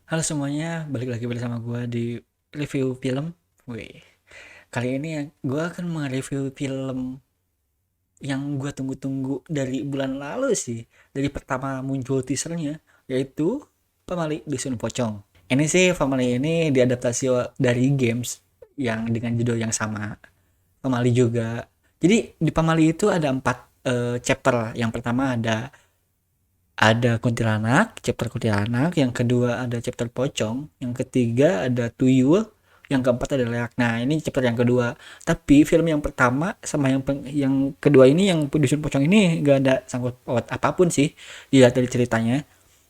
Halo semuanya, balik lagi bersama gue di review film. Wih, kali ini ya gue akan mereview film yang gue tunggu-tunggu dari bulan lalu sih. Dari pertama muncul teasernya, yaitu Pamali Dusun Pocong. Ini sih Family ini diadaptasi dari games yang dengan judul yang sama. Pamali juga. Jadi di Pamali itu ada 4 chapter. Yang pertama ada kuntilanak, chapter kuntilanak, yang kedua ada chapter pocong, yang ketiga ada tuyul, yang keempat ada leak. Nah, ini chapter yang kedua. Tapi film yang pertama sama yang kedua ini yang dusun pocong ini gak ada sangkut paut apapun sih dilihat dari ceritanya.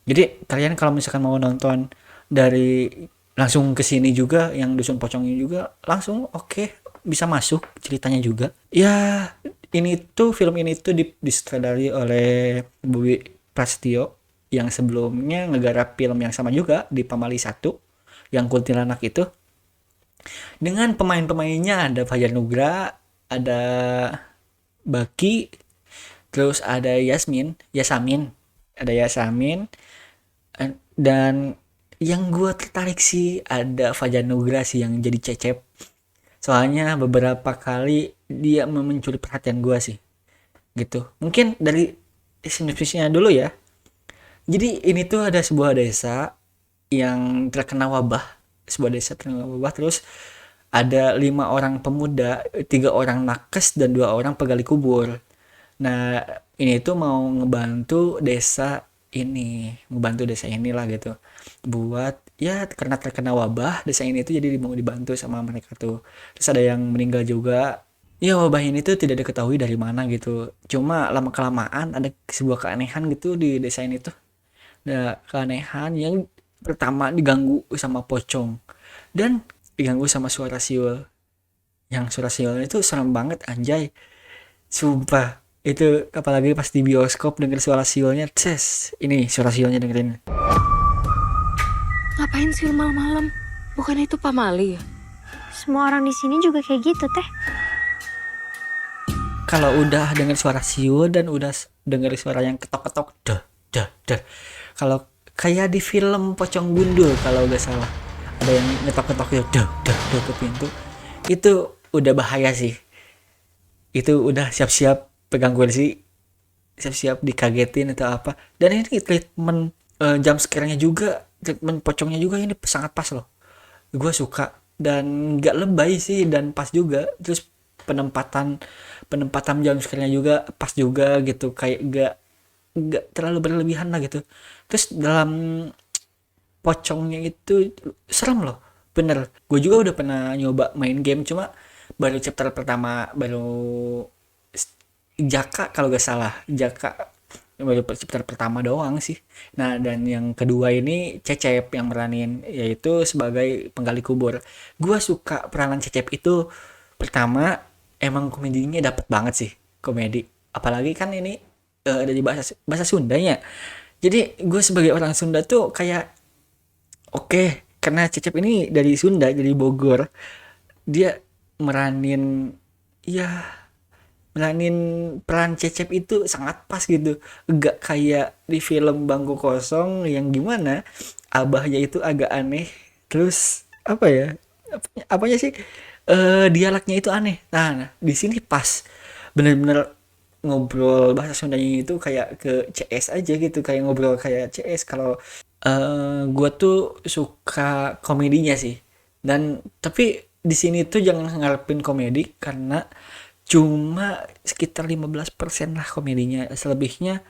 Jadi kalian kalau misalkan mau nonton dari langsung ke sini juga yang dusun pocong ini juga langsung oke, bisa masuk ceritanya juga. Ya, film ini tuh disutradari oleh Bobi Prasetyo yang sebelumnya ngegarap film yang sama juga di Pamali 1 yang kuntilanak itu, dengan pemain-pemainnya ada Fajar Nugra, ada Baki, terus ada Yasamin, ada Yasamin, dan yang gue tertarik sih ada Fajar Nugra sih yang jadi Cecep. Soalnya beberapa kali dia mencuri perhatian gue sih, gitu. Mungkin dari sinopsisnya dulu ya. Jadi ini tuh ada sebuah desa yang terkena wabah, sebuah desa terkena wabah, terus ada 5 orang pemuda, 3 orang nakes dan 2 orang pegali kubur. Nah, ini tuh mau ngebantu desa ini, ngebantu desa inilah gitu. Buat ya karena terkena wabah, desa ini tuh jadi mau dibantu sama mereka tuh. Terus ada yang meninggal juga. Ya wabah ini tuh tidak diketahui dari mana gitu. Cuma lama kelamaan ada sebuah keanehan gitu di desa ini tuh. Ada keanehan yang pertama diganggu sama pocong dan diganggu sama suara siul. Yang suara siulnya itu serem banget anjay. Sumpah. Itu apalagi pas di bioskop denger suara siulnya. Ces. Ini suara siulnya dengerin. Ngapain sih malam-malam? Bukan itu Pamali ya? Semua orang di sini juga kayak gitu, Teh. Kalau udah denger suara siul dan udah denger suara yang ketok-ketok. Dah, dah, dah. Kalau kayak di film Pocong Gundul kalau gak salah. Ada yang ngetok-ketok ya. Dah, dah, dah ke pintu. Itu udah bahaya sih. Itu udah siap-siap pegang kursi, siap-siap dikagetin atau apa. Dan ini treatment jump scare-nya juga, treatment pocongnya juga ini sangat pas loh. Gue suka dan gak lebay sih dan pas juga. Terus penempatan penempatan jump scare-nya juga pas juga gitu, kayak gak terlalu berlebihan lah gitu. Terus dalam pocongnya itu serem loh, bener. Gue juga udah pernah nyoba main game, cuma baru chapter pertama, baru Jaka kalau gak salah, Jaka baru chapter pertama doang sih. Nah, dan yang kedua ini Cecep yang meranin, yaitu sebagai penggali kubur. Gua suka peranan Cecep itu. Pertama, emang komedinya dapet banget sih, komedi. Apalagi kan ini ada di bahasa bahasa Sundanya. Jadi gue sebagai orang Sunda tuh kayak oke, karena Cecep ini dari Sunda, dari Bogor. Dia meranin, ya meranin peran Cecep itu sangat pas gitu. Gak kayak di film Bangku Kosong yang gimana abahnya itu agak aneh. Terus apa ya? Apanya sih? Dialeknya itu aneh. Nah, di sini pas. Bener-bener ngobrol bahasa Sundanya itu kayak ke CS aja gitu, kayak ngobrol kayak CS. Kalau gue tuh suka komedinya sih. Dan tapi di sini tuh jangan ngarepin komedi karena cuma sekitar 15% lah komedinya. Selebihnya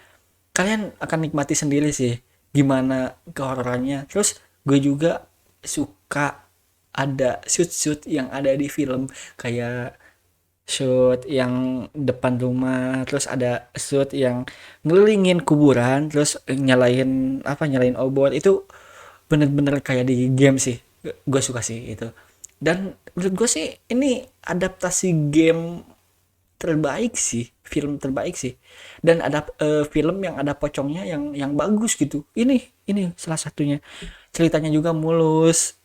kalian akan nikmati sendiri sih gimana kehororannya. Terus gue juga suka ada shoot-shoot yang ada di film, kayak shoot yang depan rumah, terus ada shoot yang ngelilingin kuburan, terus nyalain obor. Itu bener-bener kayak di game sih. Gue suka sih itu. Dan menurut gue sih ini adaptasi game terbaik sih, film terbaik sih. Dan ada film yang ada pocongnya yang bagus gitu. Ini salah satunya. Ceritanya juga mulus,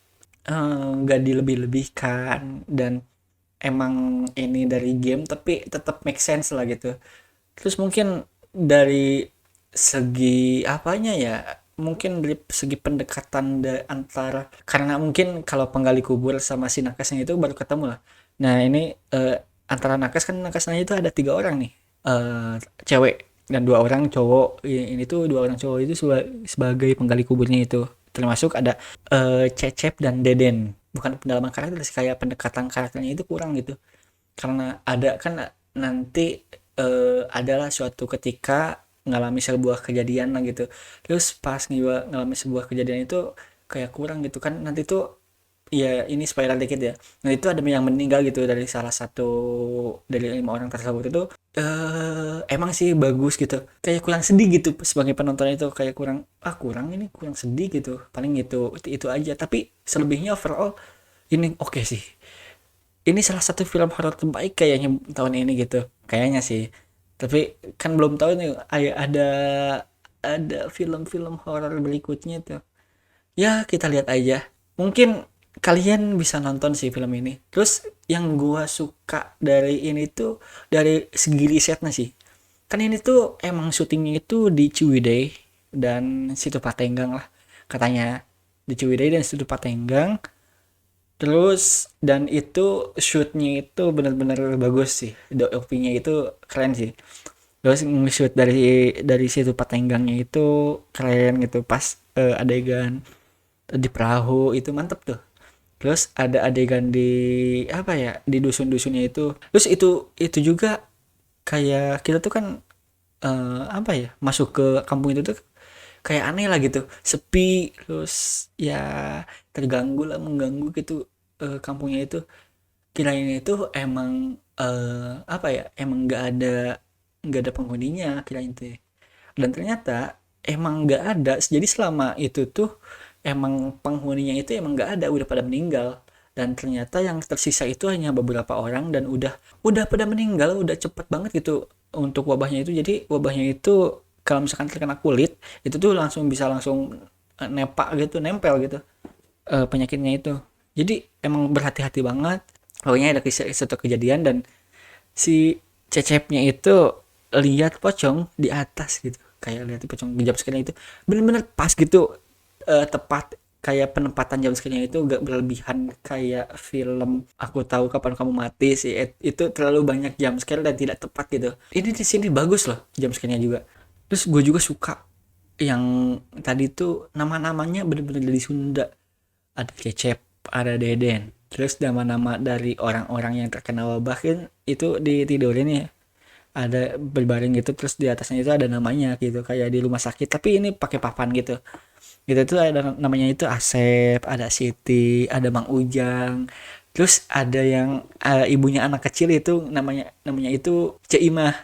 nggak dilebih-lebihkan, dan emang ini dari game tapi tetap make sense lah gitu. Terus mungkin dari segi apanya ya, mungkin dari segi pendekatan antara, karena mungkin kalau penggali kubur sama si nakesnya itu baru ketemu lah. Nah ini antara nakesnya itu ada 3 orang nih, cewek dan 2 orang cowok. Ini tuh 2 orang cowok itu sebagai penggali kuburnya itu, termasuk ada Cecep dan Deden. Bukan pendalaman karakter sih, kayak pendekatan karakternya itu kurang gitu, karena ada kan nanti adalah suatu ketika ngalami sebuah kejadian lah gitu, terus pas ngalami sebuah kejadian itu kayak kurang gitu kan, nanti tuh ya ini spoiler dikit ya, nah itu ada yang meninggal gitu dari salah satu dari 5 orang tersebut itu. Emang sih bagus gitu, kayak kurang sedih gitu sebagai penonton, itu kayak kurang sedih gitu, paling itu aja, tapi selebihnya overall ini oke sih. Ini salah satu film horor terbaik kayaknya tahun ini gitu, kayaknya sih. Tapi kan belum tahu nih, ada film-film horor berikutnya tuh, ya kita lihat aja. Mungkin kalian bisa nonton sih film ini. Terus yang gua suka dari ini tuh dari segi risetnya sih, kan ini tuh emang syutingnya itu di Ciwidey dan Situ Patenggang lah katanya, di Ciwidey dan Situ Patenggang. Terus dan itu shootnya itu benar-benar bagus sih, DOP-nya itu keren sih. Terus nge-shoot dari Situ Patenggangnya itu keren gitu, pas adegan di perahu itu mantep tuh. Terus ada adegan di apa ya, di dusun-dusunnya itu. Terus itu juga kayak kita tuh kan apa ya, masuk ke kampung itu tuh kayak aneh lah gitu, sepi, terus ya terganggu lah, mengganggu gitu. Kampungnya itu kirain itu emang apa ya, emang nggak ada penghuninya kirain tuh, dan ternyata emang nggak ada. Jadi selama itu tuh emang penghuninya itu emang nggak ada, udah pada meninggal. Dan ternyata yang tersisa itu hanya beberapa orang, dan udah pada meninggal, udah cepet banget gitu untuk wabahnya itu. Jadi wabahnya itu kalau misalkan terkena kulit itu tuh langsung nepak gitu, nempel gitu penyakitnya itu. Jadi emang berhati-hati banget. Pokoknya ada satu kejadian, dan si Cecepnya itu lihat pocong di atas gitu, kayak lihat pocong di jam sekalian itu bener-bener pas gitu, tepat, kayak penempatan jam sekalian itu gak berlebihan kayak film Aku Tahu Kapan Kamu Mati sih. Itu terlalu banyak jam scare dan tidak tepat gitu. Ini di sini bagus loh jam scare-nya juga. Terus gue juga suka yang tadi tuh nama-namanya bener-bener dari Sunda. Ada Cecep, ada Deden. Terus nama-nama dari orang-orang yang terkena wabah kan itu ditidurin ya. Ada berbaring gitu, terus di atasnya itu ada namanya gitu, kayak di rumah sakit tapi ini pakai papan gitu. Gitu tuh ada namanya itu Asep, ada Siti, ada Mang Ujang. Terus ada yang ibunya anak kecil itu namanya itu Ceimah.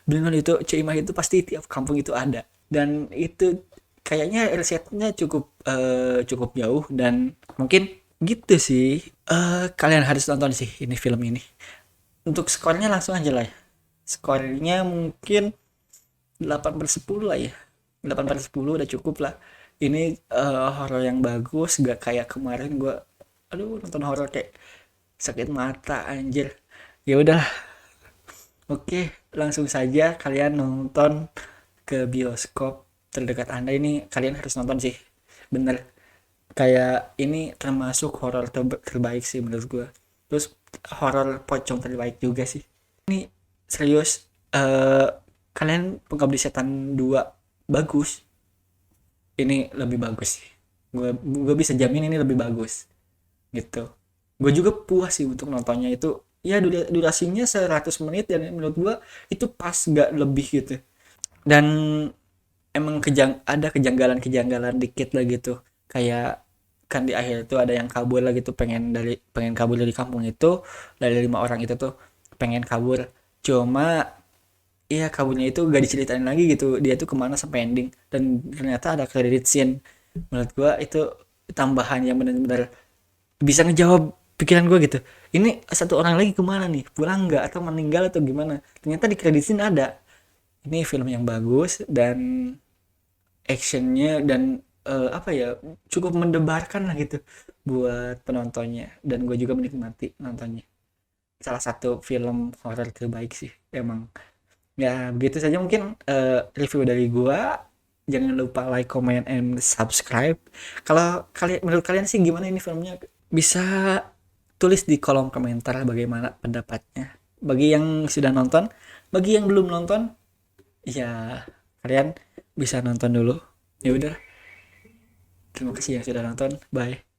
Dengan itu Ceimah itu pasti tiap kampung itu ada. Dan itu kayaknya risetnya cukup jauh, dan mungkin gitu sih. Kalian harus nonton sih ini film ini. Untuk skornya langsung aja lah ya. Skornya mungkin 8/10 lah ya. 8/10 udah cukup lah. Ini horor yang bagus, gak kayak kemarin gua aduh nonton horor kayak sakit mata anjir. Ya udah, oke, langsung saja kalian nonton ke bioskop terdekat Anda. Ini kalian harus nonton sih. Bener. Kayak ini termasuk horor terbaik sih menurut gua. Terus horor pocong terbaik juga sih. Ini serius, kalian Pengabdi Setan 2 bagus. Ini lebih bagus sih. Gue bisa jamin ini lebih bagus gitu. Gue juga puas sih untuk nontonnya itu. Ya durasinya 100 menit, dan menurut gue itu pas, gak lebih gitu. Dan emang ada kejanggalan-kejanggalan dikit lah gitu. Kayak kan di akhir itu ada yang kabur lah gitu, pengen kabur dari kampung itu, dari 5 orang itu tuh pengen kabur. Cuma iya, kaburnya itu gak diceritain lagi gitu dia tuh kemana sampai ending, dan ternyata ada credit scene. Menurut gua itu tambahan yang benar-benar bisa ngejawab pikiran gua gitu, ini satu orang lagi kemana nih, pulang nggak atau meninggal atau gimana. Ternyata di credit scene ada. Ini film yang bagus, dan actionnya dan apa ya, cukup mendebarkan lah gitu buat penontonnya, dan gue juga menikmati nontonnya. Salah satu film horor terbaik sih emang. Ya begitu saja mungkin review dari gua. Jangan lupa like, comment, and subscribe. Kalau kalian, menurut kalian sih gimana ini filmnya? Bisa tulis di kolom komentar bagaimana pendapatnya. Bagi yang sudah nonton, bagi yang belum nonton, ya kalian bisa nonton dulu. Ya udah. Terima kasih yang sudah nonton. Bye.